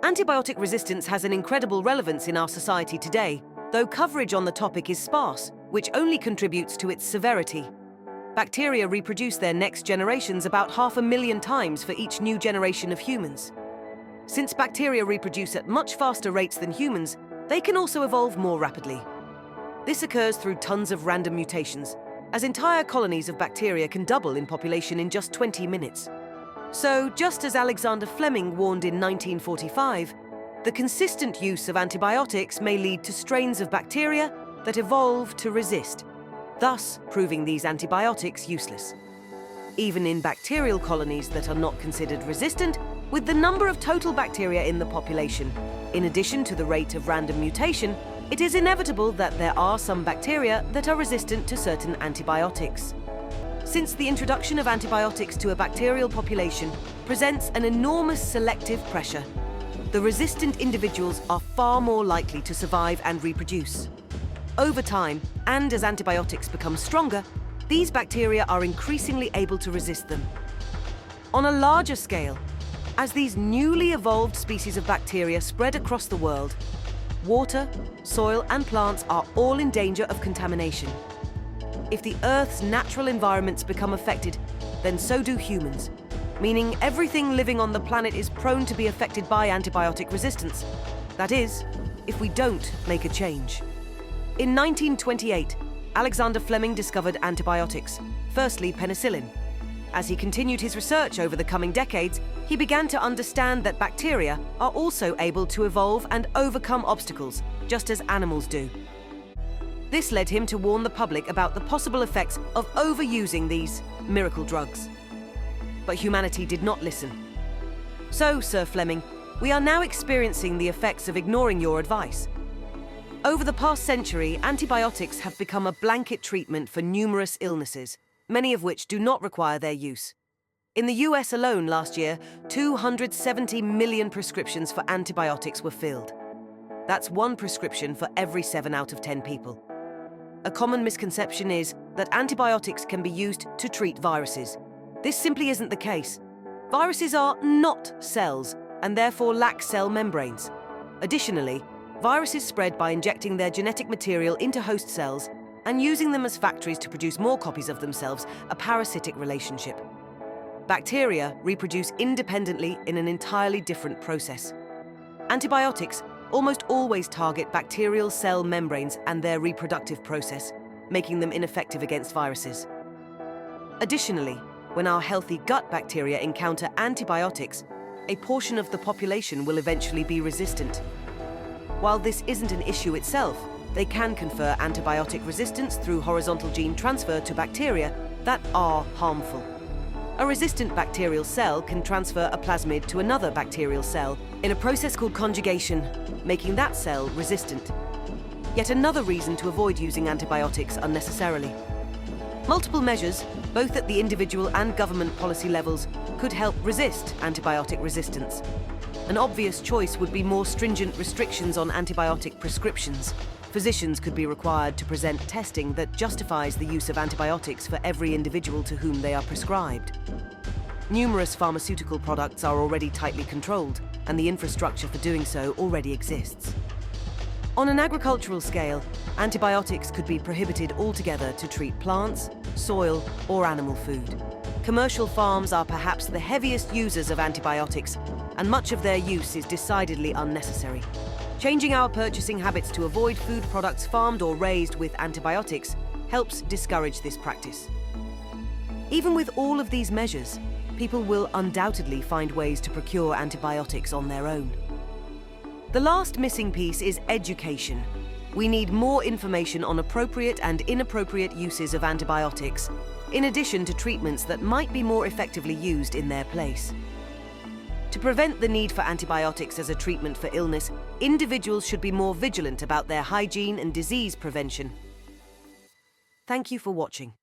Antibiotic resistance has an incredible relevance in our society today, though coverage on the topic is sparse, which only contributes to its severity. Bacteria reproduce their next generations about 500,000 times for each new generation of humans. Since bacteria reproduce at much faster rates than humans, they can also evolve more rapidly. This occurs through tons of random mutations, as entire colonies of bacteria can double in population in just 20 minutes. So, just as Alexander Fleming warned in 1945, the consistent use of antibiotics may lead to strains of bacteria that evolve to resist, thus proving these antibiotics useless. Even in bacterial colonies that are not considered resistant, with the number of total bacteria in the population, in addition to the rate of random mutation, it is inevitable that there are some bacteria that are resistant to certain antibiotics. Since the introduction of antibiotics to a bacterial population presents an enormous selective pressure, the resistant individuals are far more likely to survive and reproduce. Over time, and as antibiotics become stronger, these bacteria are increasingly able to resist them. On a larger scale, as these newly evolved species of bacteria spread across the world, water, soil, and plants are all in danger of contamination. If the Earth's natural environments become affected, then so do humans, meaning everything living on the planet is prone to be affected by antibiotic resistance. That is, if we don't make a change. In 1928, Alexander Fleming discovered antibiotics, firstly penicillin. As he continued his research over the coming decades, he began to understand that bacteria are also able to evolve and overcome obstacles, just as animals do. This led him to warn the public about the possible effects of overusing these miracle drugs. But humanity did not listen. So, Sir Fleming, we are now experiencing the effects of ignoring your advice. Over the past century, antibiotics have become a blanket treatment for numerous illnesses, many of which do not require their use. In the US alone last year, 270 million prescriptions for antibiotics were filled. That's one prescription for every 7 out of 10 people. A common misconception is that antibiotics can be used to treat viruses. This simply isn't the case. Viruses are not cells and therefore lack cell membranes. Additionally, viruses spread by injecting their genetic material into host cells and using them as factories to produce more copies of themselves, a parasitic relationship. Bacteria reproduce independently in an entirely different process. Antibiotics almost always target bacterial cell membranes and their reproductive process, making them ineffective against viruses. Additionally, when our healthy gut bacteria encounter antibiotics, a portion of the population will eventually be resistant. While this isn't an issue itself, they can confer antibiotic resistance through horizontal gene transfer to bacteria that are harmful. A resistant bacterial cell can transfer a plasmid to another bacterial cell in a process called conjugation, making that cell resistant. Yet another reason to avoid using antibiotics unnecessarily. Multiple measures, both at the individual and government policy levels, could help resist antibiotic resistance. An obvious choice would be more stringent restrictions on antibiotic prescriptions. Physicians could be required to present testing that justifies the use of antibiotics for every individual to whom they are prescribed. Numerous pharmaceutical products are already tightly controlled, and the infrastructure for doing so already exists. On an agricultural scale, antibiotics could be prohibited altogether to treat plants, soil, or animal food. Commercial farms are perhaps the heaviest users of antibiotics, and much of their use is decidedly unnecessary. Changing our purchasing habits to avoid food products farmed or raised with antibiotics helps discourage this practice. Even with all of these measures, people will undoubtedly find ways to procure antibiotics on their own. The last missing piece is education. We need more information on appropriate and inappropriate uses of antibiotics, in addition to treatments that might be more effectively used in their place. To prevent the need for antibiotics as a treatment for illness, individuals should be more vigilant about their hygiene and disease prevention. Thank you for watching.